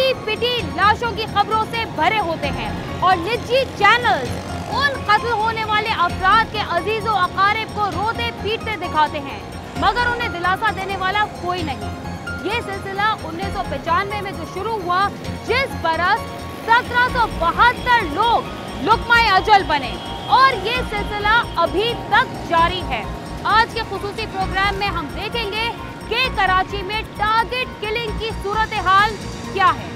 कटी पिटी लाशों की खबरों से भरे होते हैं और निजी चैनल्स उन कत्ल होने वाले अफराद के अजीजो अकारिब को रोते पीटते दिखाते हैं, मगर उन्हें दिलासा देने वाला कोई नहीं। ये सिलसिला 1995 में जो शुरू हुआ, जिस बरस 1772 लोग लुकमाए अजल बने, और ये सिलसिला अभी तक जारी है। आज के खुसूसी प्रोग्राम में हम देखेंगे कि कराची में टारगेट किलिंग की सूरत हाल क्या है।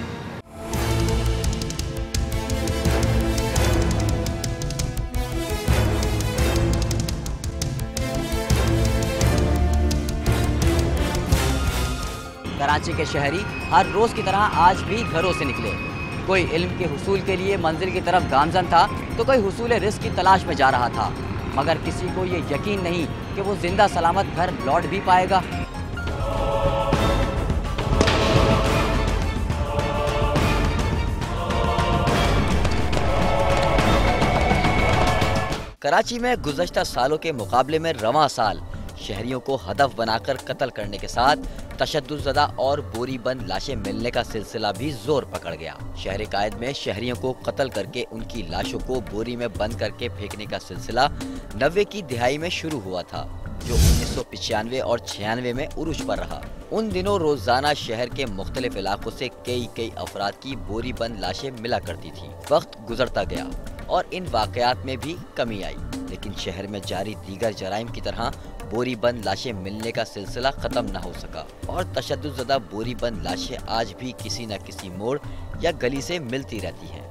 कराची के शहरी हर रोज की तरह आज भी घरों से निकले। कोई इल्म के हुसूल के लिए मंजिल की तरफ गामजन था, तो कोई हुसूल रिस्क की तलाश में जा रहा था, मगर किसी को ये यकीन नहीं कि वो जिंदा सलामत घर लौट भी पाएगा। कराची में गुज़श्ता सालों के मुकाबले में रवां साल शहरियों को हदफ बनाकर कत्ल करने के साथ तशद्दुज़दा और बोरी बंद लाशें मिलने का सिलसिला भी जोर पकड़ गया। शहर कायद में शहरियों को कत्ल करके उनकी लाशों को बोरी में बंद करके फेंकने का सिलसिला 90 की दिहाई में शुरू हुआ था, जो 1995 और 96 में उरूज पर रहा। उन दिनों रोजाना शहर के मुख्तलिफ इलाकों से कई अफराद की बोरी बंद लाशें मिला करती थी। वक्त गुजरता गया और इन वाकयात में भी कमी आई, लेकिन शहर में जारी दीगर जराइम की तरह बोरी बंद लाशें मिलने का सिलसिला खत्म न हो सका और तशद्दुज़दा बोरी बंद लाशें आज भी किसी न किसी मोड़ या गली से मिलती रहती हैं।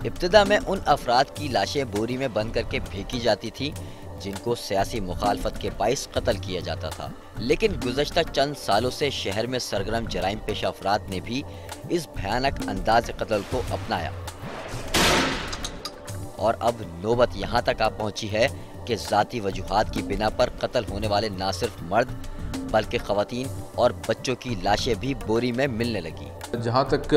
इब्तिदा में उन अफराद की लाशें बोरी में बंद करके फेंकी जाती थी जिनको सियासी मुखालफत के बाइस कत्ल किया जाता था, लेकिन गुज़श्ता चंद सालों से शहर में सरगर्म जराइम पेशा अफराद ने भी इस भयानक अंदाज कत्ल को अपनाया और अब नौबत यहाँ तक आ पहुँची है कि ज़ाती वजूहात की बिना पर कत्ल होने वाले न सिर्फ मर्द बल्कि ख़वातीन और बच्चों की लाशें भी बोरी में मिलने लगी। जहाँ तक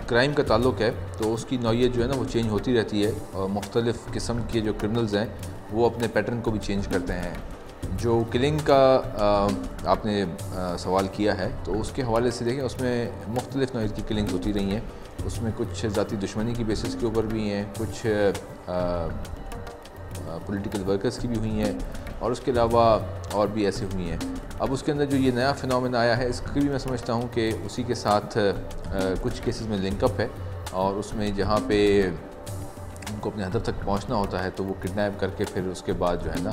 क्राइम का ताल्लुक है तो उसकी नौइयत जो है ना वो चेंज होती रहती है और मुख्तलिफ़ किस्म के जो क्रिमिनल्स हैं वो अपने पैटर्न को भी चेंज करते हैं। जो किलिंग का आपने सवाल किया है तो उसके हवाले से देखें, उसमें मुख्तलिफ़ नौइयत की किलिंग्स होती रही हैं। उसमें कुछ ज़ाती दुश्मनी की बेसिस के ऊपर भी हैं, कुछ पॉलिटिकल वर्कर्स की भी हुई हैं और उसके अलावा और भी ऐसे हुई हैं। अब उसके अंदर जो ये नया फिनोमेना आया है, इसकी भी मैं समझता हूँ कि उसी के साथ कुछ केसेस में लिंकअप है और उसमें जहाँ पे उनको अपने हदफ तक पहुँचना होता है तो वो किडनैप करके फिर उसके बाद जो है ना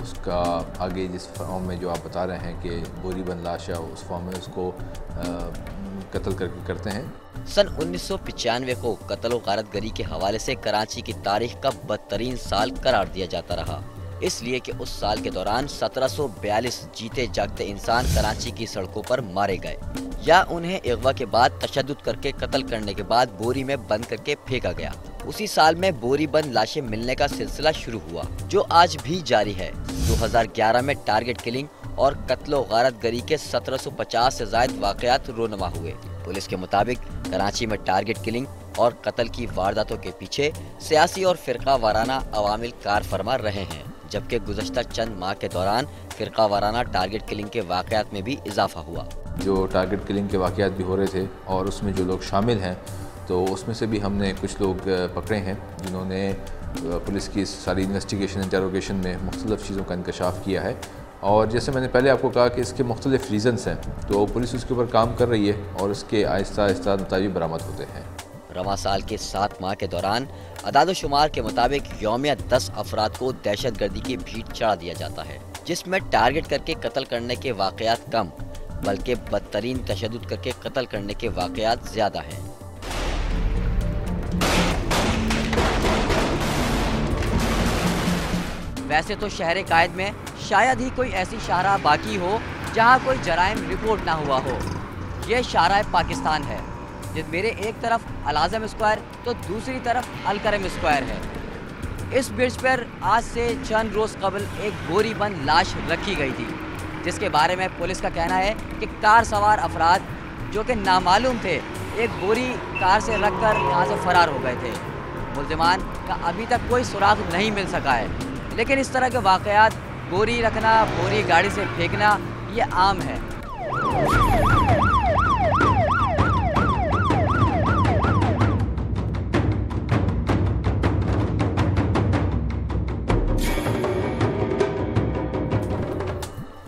उसका आगे जिस फॉर्म में जो आप बता रहे हैं कि बोरी बंद लाश है उस फॉर्म में उसको कत्ल करके करते हैं। सन 1995 को कत्ल गारतगरी के हवाले से कराची की तारीख का बदतरीन साल करार दिया जाता रहा, इसलिए कि उस साल के दौरान 1742 जीते जागते इंसान कराची की सड़कों पर मारे गए या उन्हें अगवा के बाद तशद्दुद करके कत्ल करने के बाद बोरी में बंद करके फेंका गया। उसी साल में बोरी बंद लाशें मिलने का सिलसिला शुरू हुआ, जो आज भी जारी है। 2011 में टारगेट किलिंग और कत्ल गारतगरी के 1750 से ज्यादा वाकयात रोनमा हुए। पुलिस के मुताबिक कराची में टारगेट किलिंग और कत्ल की वारदातों के पीछे सियासी और फिरका वाराना अवामिल कार फरमा रहे हैं, जबकि गुज़श्ता चंद माह के दौरान फिरका वाराना टारगेट किलिंग के वाकयात में भी इजाफा हुआ। जो टारगेट किलिंग के वाकयात भी हो रहे थे और उसमें जो लोग शामिल हैं तो उसमें से भी हमने कुछ लोग पकड़े हैं जिन्होंने पुलिस की सारी इन्वेस्टिगेशन इंटेरोगेशन में मुख्तलिफ़ चीज़ों का इंकशाफ किया है। और जैसे मैंने पहले आपको कहा कि इसके मुख्तलिफ़ रीज़न्स हैं, तो पुलिस उसके ऊपर काम कर रही है और इसके आहिस्ता आहिस्ता नतीजे बरामद होते हैं। रवां साल के 7 माह के दौरान अदाद-ओ-शुमार के मुताबिक यौमिया 10 अफराद को दहशतगर्दी की भीड़ चढ़ा दिया जाता है, जिसमें टारगेट करके कत्ल करने के वाकयात कम बल्कि बदतरीन तशद्दुद करके कत्ल करने के वाकयात ज़्यादा हैं। वैसे तो शहर कायद में शायद ही कोई ऐसी शाहराह बाकी हो जहां कोई जराइम रिपोर्ट ना हुआ हो। ये शाहराह पाकिस्तान है, जिस मेरे एक तरफ अल आज़म स्क्वायर तो दूसरी तरफ अल करम स्क्वायर है। इस ब्रिज पर आज से चंद रोज़ कबल एक बोरी बंद लाश रखी गई थी, जिसके बारे में पुलिस का कहना है कि कार सवार अफराद जो कि नामालूम थे एक बोरी कार से रखकर यहाँ से फरार हो गए थे। मुल्जिमान का अभी तक कोई सुराग नहीं मिल सका है। लेकिन इस तरह के वाक़यात, बोरी रखना, बोरी गाड़ी से फेंकना, ये आम है।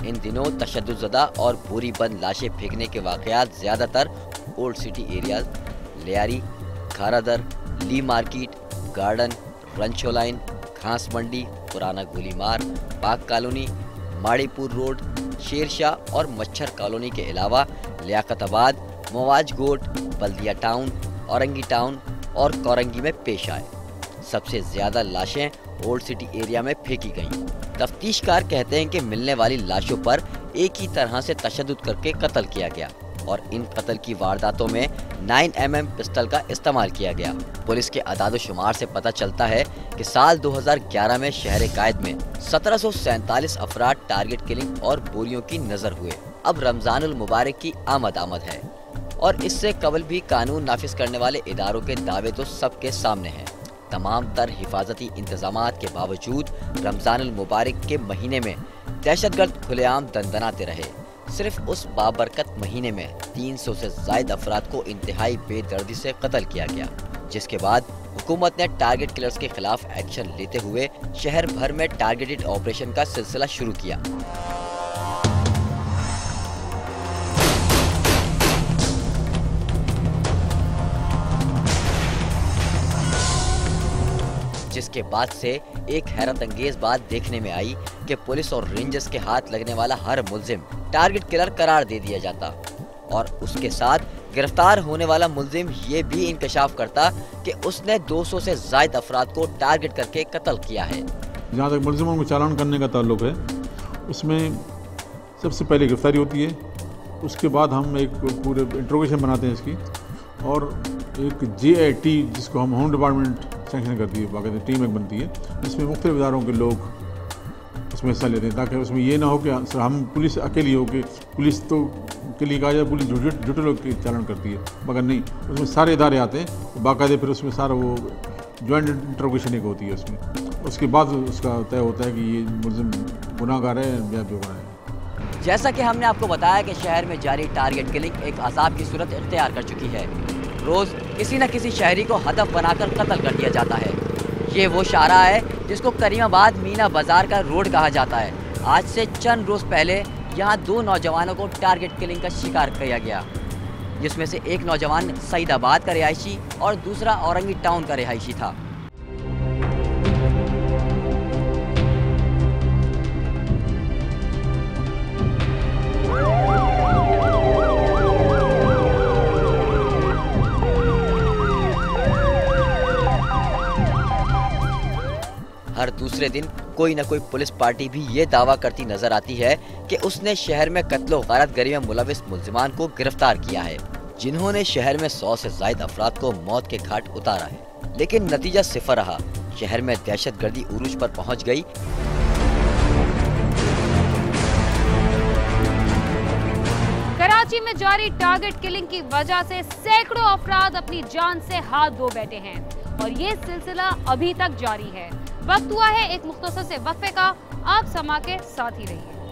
इन दिनों तशद्दुज़दा और बोरी बंद लाशें फेंकने के वाक़यात ज़्यादातर old city areas, Lyari, Kharadar, Lea market, garden, Ranchore line, Ghas Mandi, पुराना गोलीमार, पाक कॉलोनी, माड़ीपुर रोड, शेरशाह और मच्छर कॉलोनी के अलावा लियाकताबाद, मवाज गोट, बल्दिया टाउन, औरंगी टाउन और कोरंगी में पेश आए। सबसे ज़्यादा लाशें ओल्ड सिटी एरिया में फेंकी गईं। तफ्तीशकार कहते हैं कि मिलने वाली लाशों पर एक ही तरह से तशद्दुद करके कत्ल किया गया और इन कत्ल की वारदातों में 9mm पिस्टल का इस्तेमाल किया गया। पुलिस के अदाद-ओ-शुमार से पता चलता है कि साल 2011 में शहर कायद में 1747 अफराद टारगेट किलिंग और बोरियों की नजर हुए। अब रमजानुल मुबारक की आमद है और इससे कबल भी कानून नाफिज करने वाले इदारों के दावे तो सबके सामने हैं। तमाम तर हिफाजती इंतजामात के बावजूद रमजानुल मुबारक के महीने में दहशतगर्द खुलेआम दंदनाते रहे। सिर्फ उस बाबरकत महीने में 300 से ज़ायद अफराद को इंतहाई बेदर्दी से कत्ल किया गया, जिसके बाद हुकूमत ने टारगेट किलर्स के खिलाफ एक्शन लेते हुए शहर भर में टारगेटेड ऑपरेशन का सिलसिला शुरू किया। जिसके बाद से एक हैरत अंगेज बात देखने में आई कि पुलिस और रेंजर्स के हाथ लगने वाला हर मुल्जिम टारगेट किलर करार दे दिया जाता और उसके साथ गिरफ्तार होने वाला मुल्जिम ये भी इंकशाफ करता कि उसने 200 से ज़ायद अफराद को टारगेट करके कत्ल किया है। जहाँ तक मुल्जिमों को चालान करने का ताल्लुक है, उसमें सबसे पहले गिरफ्तारी होती है, उसके बाद हम एक पूरे इंट्रोगेशन बनाते हैं इसकी, और एक JIT जिसको हम होम डिपार्टमेंट सेंक्शन करती है, बाकायदा टीम एक बनती है, इसमें मुख्तलिफ इदारों के लोग उसमें हिस्सा लेते हैं, ताकि उसमें ये ना हो कि सर हम पुलिस अकेली हो कि पुलिस तो के लिए कहा जाए पुलिस झूठे लोग की चालान करती है, मगर नहीं, उसमें सारे इदारे आते हैं, बाकायदे फिर उसमें सारा वो जॉइंट इंट्रोगेशन एक होती है उसमें, उसके बाद उसका तय होता है कि ये मुल्ज़िम गुनाहगार है या बेगुनाह है। जैसा कि हमने आपको बताया कि शहर में जारी टारगेट किलिंग एक अज़ाब की सूरत इख्तियार कर चुकी है। रोज़ किसी न किसी शहरी को हदफ बनाकर कत्ल कर दिया जाता है। ये वो शाहरा है जिसको करीमाबाद मीना बाजार का रोड कहा जाता है। आज से चंद रोज़ पहले यहाँ 2 नौजवानों को टारगेट किलिंग का शिकार किया गया, जिसमें से एक नौजवान सईदाबाद का रिहायशी और दूसरा औरंगी टाउन का रिहायशी था। हर दूसरे दिन कोई न कोई पुलिस पार्टी भी ये दावा करती नजर आती है कि उसने शहर में कत्लो गारत गरी में मुलविस मुल्जिमान को गिरफ्तार किया है, जिन्होंने शहर में 100 से ज़ायद अफराद को मौत के घाट उतारा है। लेकिन नतीजा सिफर रहा। शहर में दहशतगर्दी उरूज पर पहुंच गई। कराची में जारी टारगेट किलिंग की वजह से सैकड़ों अफराद अपनी जान से हाथ धो बैठे हैं और ये सिलसिला अभी तक जारी है। वक्त हुआ है एक मुख्तसर से वक्फे का, आप समा के साथ ही रहिए।